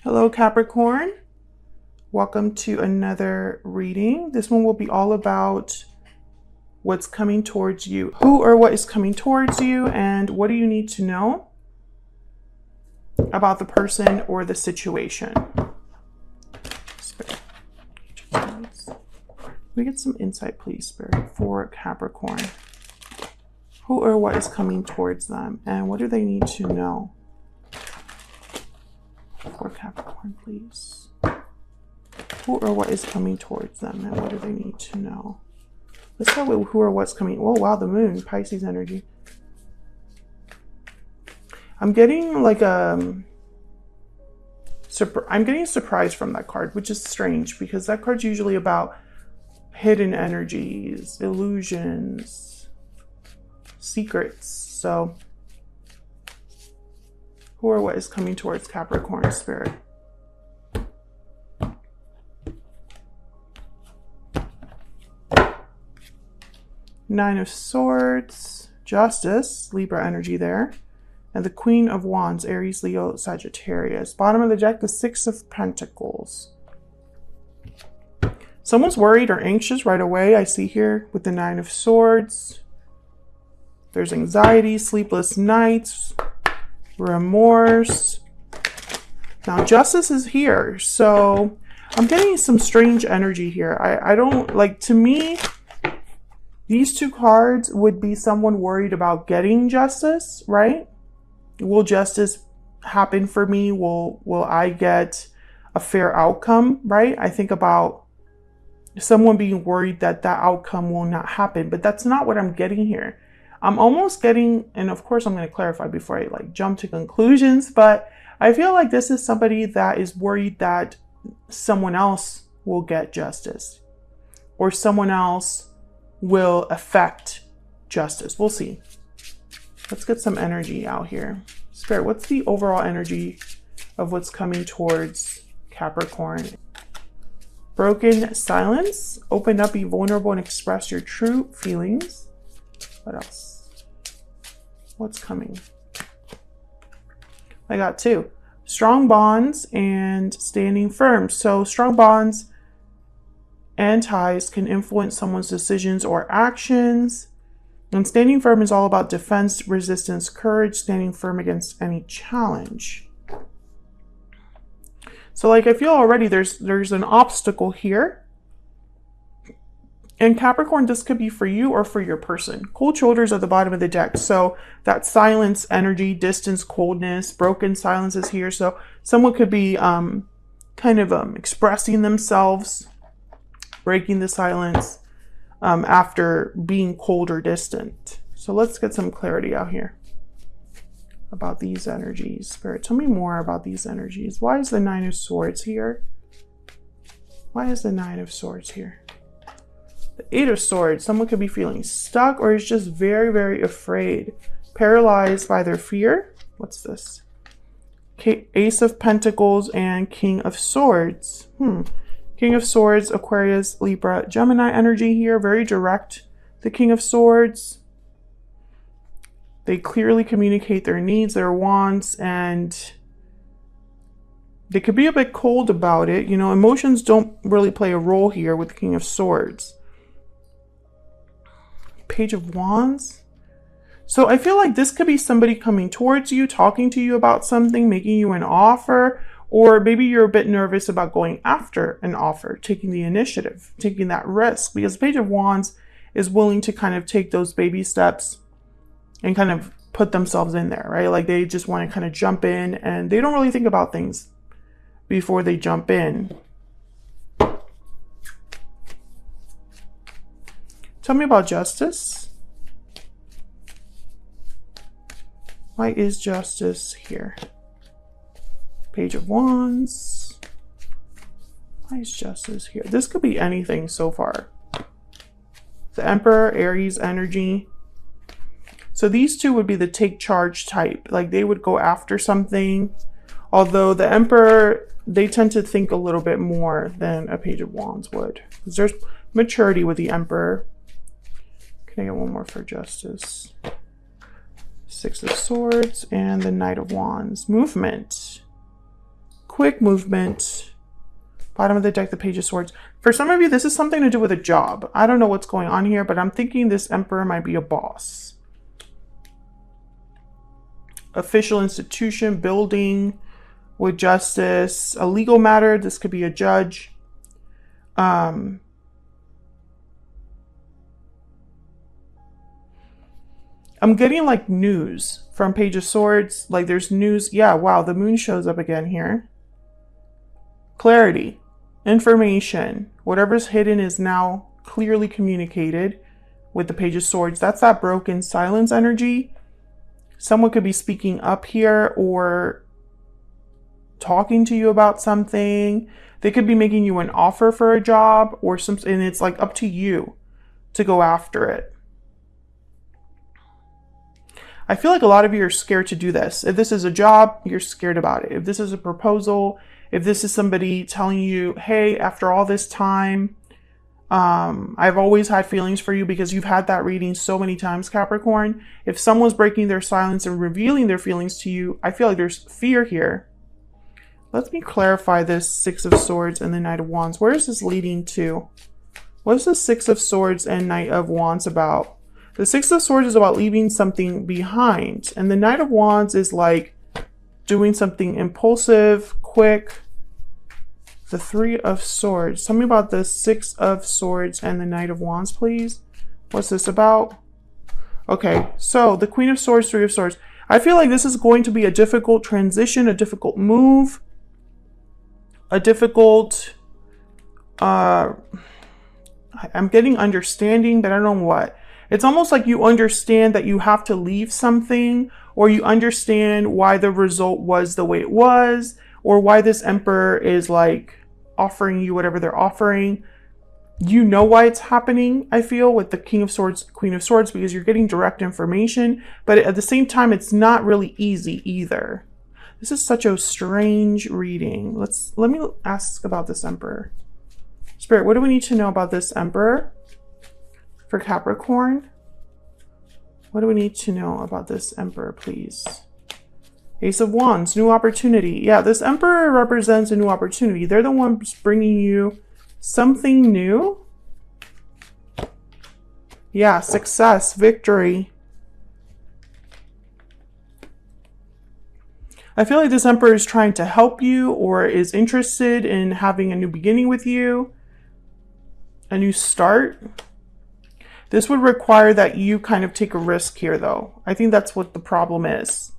Hello, Capricorn. Welcome to another reading. This one will be all about what's coming towards you. Who or what is coming towards you, and what do you need to know about the person or the situation. Spirit. We get some insight, please, Spirit, for Capricorn. Who or what is coming towards them, and what do they need to know? For Capricorn, please. Who or what is coming towards them, and what do they need to know? Let's start with who or what's coming. Oh, wow, the moon, Pisces energy. I'm getting like I'm getting surprised from that card, which is strange because that card's usually about hidden energies, illusions, secrets. So who or what is coming towards Capricorn, Spirit? Nine of Swords, Justice, Libra energy there. And the Queen of Wands, Aries, Leo, Sagittarius. Bottom of the deck, the Six of Pentacles. Someone's worried or anxious right away, I see here with the Nine of Swords. There's anxiety, sleepless nights, remorse. Now, Justice is here, so I'm getting some strange energy here. I don't, like, to me, these two cards would be someone worried about getting justice, right? Will justice happen for me? Will I get a fair outcome, right? I think about someone being worried that that outcome will not happen, but that's not what I'm getting here. I'm almost getting, and of course I'm going to clarify before I jump to conclusions, but I feel like this is somebody that is worried that someone else will get justice or someone else will affect justice. We'll see. Let's get some energy out here. Spirit, what's the overall energy of what's coming towards Capricorn? Broken silence. Open up, be vulnerable, and express your true feelings. What else? What's coming? I got two. Strong bonds and standing firm. So strong bonds and ties can influence someone's decisions or actions. And standing firm is all about defense, resistance, courage, standing firm against any challenge. So I feel already there's an obstacle here. And Capricorn, this could be for you or for your person. Cold shoulders at the bottom of the deck. So that silence energy, distance, coldness, broken silence is here. So someone could be expressing themselves, breaking the silence after being cold or distant. So let's get some clarity out here about these energies. Spirit, tell me more about these energies. Why is the Nine of Swords here? Why is the Nine of Swords here? The Eight of Swords, someone could be feeling stuck or is just very, very afraid, paralyzed by their fear. What's this? Ace of Pentacles and King of Swords. King of Swords, Aquarius, Libra, Gemini energy here. Very direct. The King of Swords. They clearly communicate their needs, their wants, and they could be a bit cold about it. You know, emotions don't really play a role here with the King of Swords. Page of Wands. So I feel like this could be somebody coming towards you, talking to you about something, making you an offer. Or maybe you're a bit nervous about going after an offer, taking the initiative, taking that risk. Because Page of Wands is willing to kind of take those baby steps and kind of put themselves in there, right? Like they just want to kind of jump in and they don't really think about things before they jump in. Tell me about justice. Why is justice here? Page of Wands. Why is justice here? This could be anything so far. The Emperor, Aries energy. So these two would be the take charge type. Like they would go after something. Although the Emperor, they tend to think a little bit more than a Page of Wands would. Because there's maturity with the Emperor. Can I get one more for justice? Six of Swords and the Knight of Wands. Movement. quick movement. Bottom of the deck, the Page of Swords. For some of you, this is something to do with a job. I don't know what's going on here, but I'm thinking this Emperor might be a boss. Official institution, building with justice, a legal matter. This could be a judge. I'm getting like news from Page of Swords. Like there's news. Yeah, wow, the moon shows up again here. Clarity, information, whatever's hidden is now clearly communicated with the Page of Swords. That's that broken silence energy. Someone could be speaking up here or talking to you about something. They could be making you an offer for a job or something, and it's like up to you to go after it. I feel like a lot of you are scared to do this. If this is a job, you're scared about it. If this is a proposal, if this is somebody telling you, hey, after all this time, I've always had feelings for you, because you've had that reading so many times, Capricorn. If someone's breaking their silence and revealing their feelings to you, I feel like there's fear here. Let me clarify this Six of Swords and the Knight of Wands. Where is this leading to? What is the Six of Swords and Knight of Wands about? The Six of Swords is about leaving something behind. And the Knight of Wands is like doing something impulsive, quick. The Three of Swords. Tell me about the Six of Swords and the Knight of Wands, please. What's this about? Okay, so the Queen of Swords, Three of Swords. I feel like this is going to be a difficult transition, a difficult move, a difficult... I'm getting understanding, but I don't know what. It's almost like you understand that you have to leave something, or you understand why the result was the way it was, or why this Emperor is like offering you whatever they're offering. You know why it's happening, I feel, with the King of Swords, Queen of Swords, because you're getting direct information, but at the same time, it's not really easy either. This is such a strange reading. Let me ask about this Emperor. Spirit, what do we need to know about this Emperor for Capricorn? What do we need to know about this Emperor, please? Ace of Wands, new opportunity. Yeah, this Emperor represents a new opportunity. They're the ones bringing you something new. Yeah, success, victory. I feel like this Emperor is trying to help you or is interested in having a new beginning with you, a new start. This would require that you kind of take a risk here, though. I think that's what the problem is.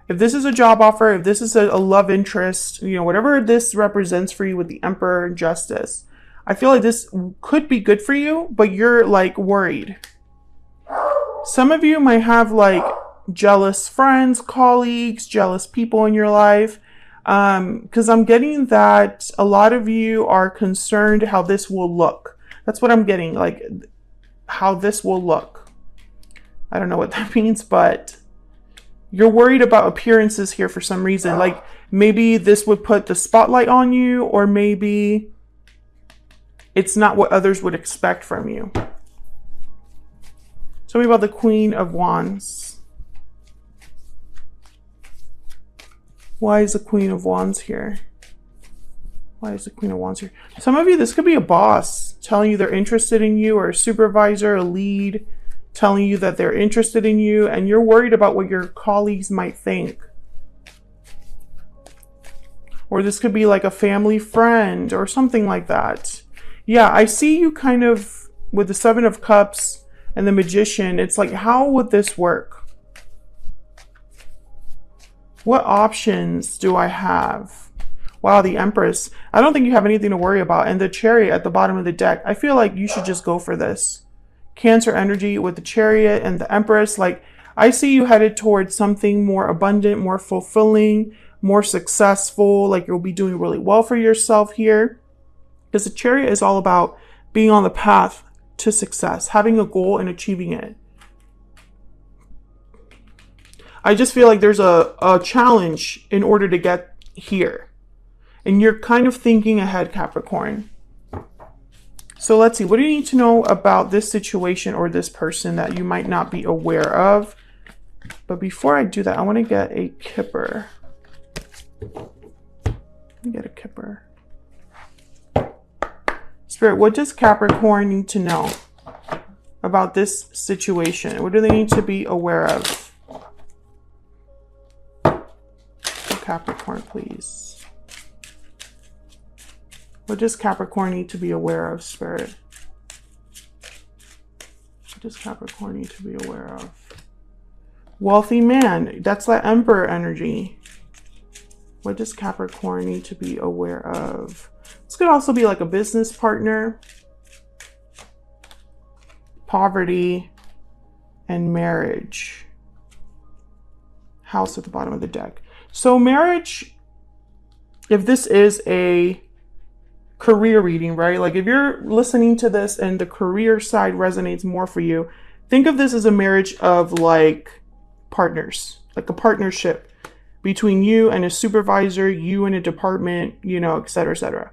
If this is a job offer, if this is a love interest, you know, whatever this represents for you with the Emperor and Justice, I feel like this could be good for you, but you're like worried. Some of you might have like jealous friends, colleagues, jealous people in your life. Because I'm getting that a lot of you are concerned how this will look. That's what I'm getting, like how this will look. I don't know what that means, but you're worried about appearances here for some reason. Like maybe this would put the spotlight on you, or maybe it's not what others would expect from you. Tell me about the Queen of Wands. Why is the Queen of Wands here? Why is the Queen of Wands here? Some of you, this could be a boss telling you they're interested in you, or a supervisor, a lead, telling you that they're interested in you, and you're worried about what your colleagues might think. Or this could be like a family friend or something like that. Yeah, I see you kind of with the Seven of Cups and the Magician. It's like, how would this work? What options do I have? Wow, the Empress. I don't think you have anything to worry about. And the Chariot at the bottom of the deck. I feel like you should just go for this. Cancer energy with the Chariot and the Empress. Like, I see you headed towards something more abundant, more fulfilling, more successful. Like, you'll be doing really well for yourself here. Because the Chariot is all about being on the path to success, having a goal and achieving it. I just feel like there's a challenge in order to get here. And you're kind of thinking ahead, Capricorn. So let's see. What do you need to know about this situation or this person that you might not be aware of? But before I do that, I want to get a Kipper. Let me get a Kipper. Spirit, what does Capricorn need to know about this situation? What do they need to be aware of? Capricorn, please. What does Capricorn need to be aware of, Spirit? What does Capricorn need to be aware of? Wealthy man. That's that Emperor energy. What does Capricorn need to be aware of? This could also be like a business partner, poverty, and marriage. House at the bottom of the deck. So marriage, if this is a career reading, right? Like if you're listening to this and the career side resonates more for you, think of this as a marriage of like partners, like a partnership between you and a supervisor, you and a department, you know, et cetera, et cetera.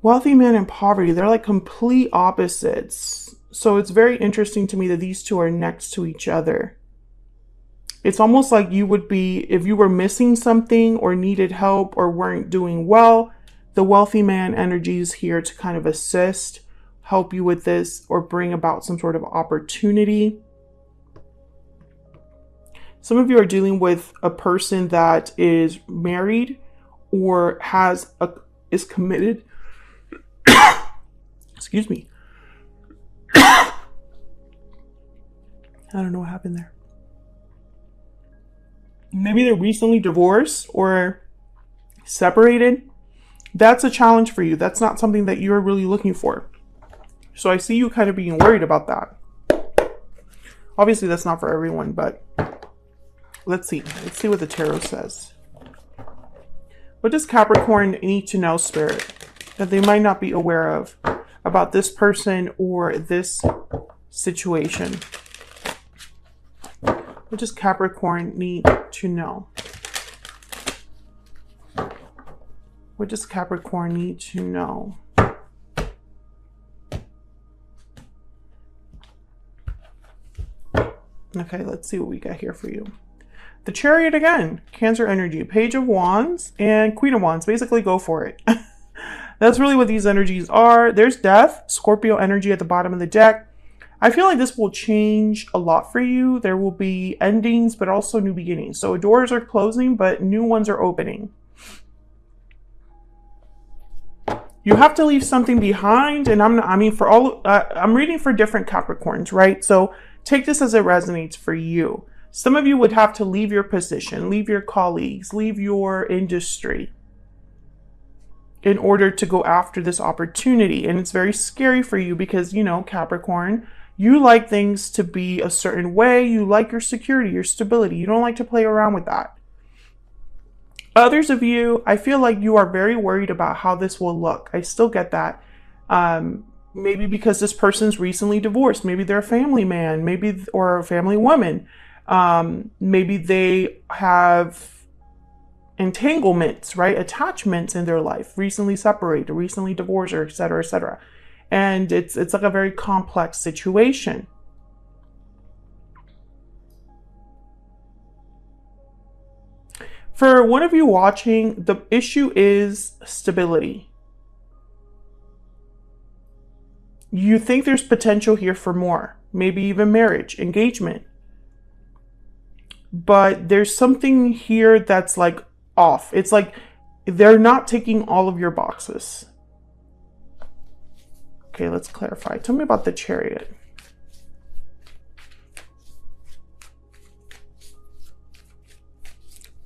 Wealthy man and poverty, they're like complete opposites. So it's very interesting to me that these two are next to each other. It's almost like you would be, if you were missing something or needed help or weren't doing well, the wealthy man energy is here to kind of assist, help you with this, or bring about some sort of opportunity. Some of you are dealing with a person that is married or is committed. Excuse me. I don't know what happened there. Maybe they're recently divorced or separated. That's a challenge for you. That's not something that you're really looking for. So I see you kind of being worried about that. Obviously, that's not for everyone, but let's see. Let's see what the tarot says. What does Capricorn need to know, Spirit, that they might not be aware of about this person or this situation? What does Capricorn need to know? What does Capricorn need to know? Okay, let's see what we got here for you. The Chariot again, Cancer energy, Page of Wands and Queen of Wands. Basically, go for it. That's really what these energies are. There's Death, Scorpio energy at the bottom of the deck. I feel like this will change a lot for you. There will be endings, but also new beginnings. So doors are closing, but new ones are opening. You have to leave something behind, and I'm reading for different Capricorns, right? So take this as it resonates for you. Some of you would have to leave your position, leave your colleagues, leave your industry in order to go after this opportunity. And it's very scary for you because, you know, Capricorn, you like things to be a certain way. You like your security, your stability. You don't like to play around with that. Others of you, I feel like you are very worried about how this will look. I still get that. Maybe because this person's recently divorced. Maybe they're a family man, maybe, or a family woman. Maybe they have entanglements, right? Attachments in their life, recently separated, recently divorced, or et cetera, et cetera. And it's like a very complex situation. For one of you watching, the issue is stability. You think there's potential here for more, maybe even marriage, engagement. But there's something here that's like off. It's like they're not ticking all of your boxes. Okay, let's clarify. Tell me about the Chariot.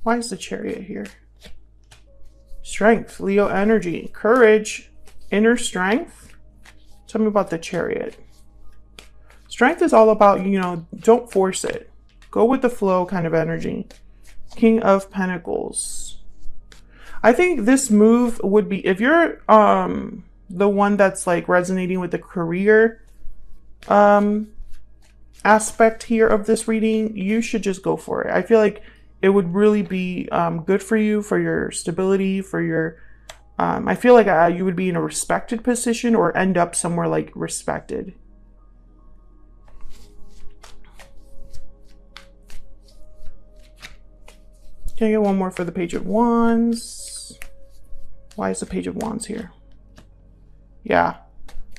Why is the Chariot here? Strength, Leo energy, courage, inner strength. Tell me about the Chariot. Strength is all about, you know, don't force it. Go with the flow kind of energy. King of Pentacles. I think this move would be, if you're the one that's like resonating with the career aspect here of this reading, you should just go for it. I feel like it would really be good for you, for your stability, for your, I feel like you would be in a respected position or end up somewhere like respected. Can I get one more for the Page of Wands? Why is the Page of Wands here? Yeah.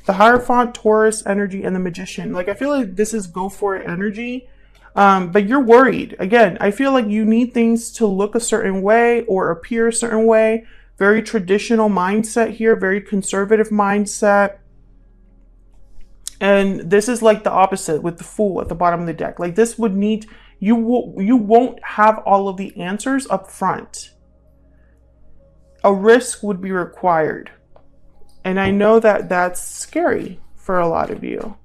The Hierophant, Taurus energy, and the Magician. Like, I feel like this is go for it energy. But you're worried. Again, I feel like you need things to look a certain way or appear a certain way. Very traditional mindset here. Very conservative mindset. And this is like the opposite with the Fool at the bottom of the deck. Like, this would need... You won't have all of the answers up front. A risk would be required. And I know that that's scary for a lot of you.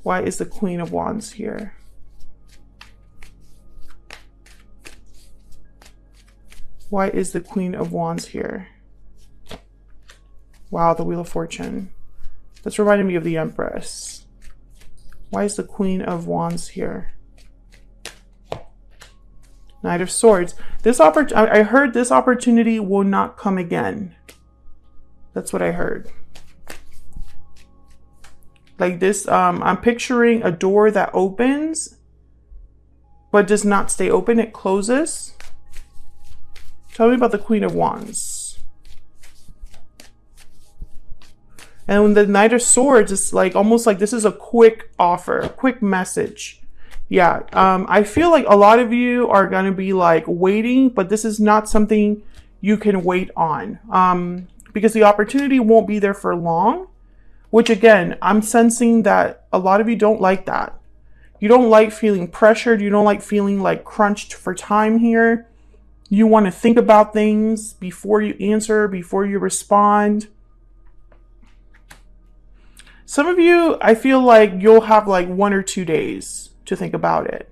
Why is the Queen of Wands here? Why is the Queen of Wands here? Wow, the Wheel of Fortune. That's reminding me of the Empress. Why is the Queen of Wands here? Knight of Swords. I heard this opportunity will not come again. That's what I heard. Like this, I'm picturing a door that opens, but does not stay open. It closes. Tell me about the Queen of Wands. And when the Knight of Swords is like almost like this is a quick offer, a quick message. Yeah, I feel like a lot of you are going to be like waiting, but this is not something you can wait on because the opportunity won't be there for long, which again, I'm sensing that a lot of you don't like that. You don't like feeling pressured. You don't like feeling like crunched for time here. You want to think about things before you answer, before you respond. Some of you, I feel like you'll have like 1 or 2 days to think about it.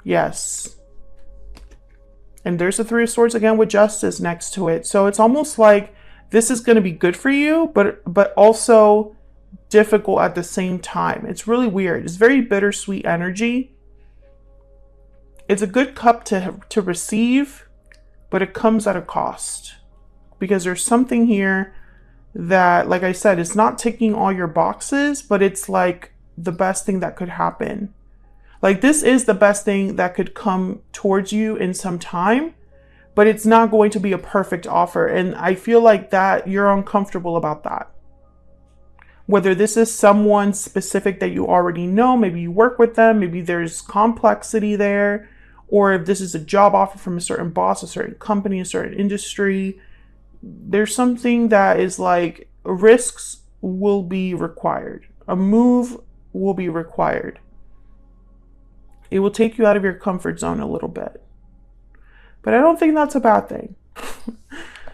Yes. And there's the Three of Swords again with Justice next to it. So it's almost like this is going to be good for you, but also difficult at the same time. It's really weird. It's very bittersweet energy. It's a good cup to receive, but it comes at a cost. Because there's something here that, like I said, it's not ticking all your boxes, but it's like the best thing that could happen. Like this is the best thing that could come towards you in some time, but it's not going to be a perfect offer. And I feel like that you're uncomfortable about that. Whether this is someone specific that you already know, maybe you work with them, maybe there's complexity there, or if this is a job offer from a certain boss, a certain company, a certain industry, there's something that is like risks will be required. A move will be required. It will take you out of your comfort zone a little bit. But I don't think that's a bad thing.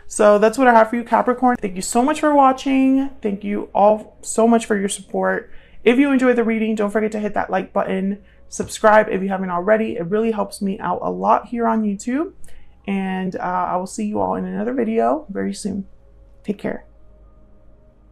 So that's what I have for you, Capricorn. Thank you so much for watching. Thank you all so much for your support. If you enjoyed the reading, don't forget to hit that like button. Subscribe if you haven't already. It really helps me out a lot here on YouTube. And I will see you all in another video very soon. Take care.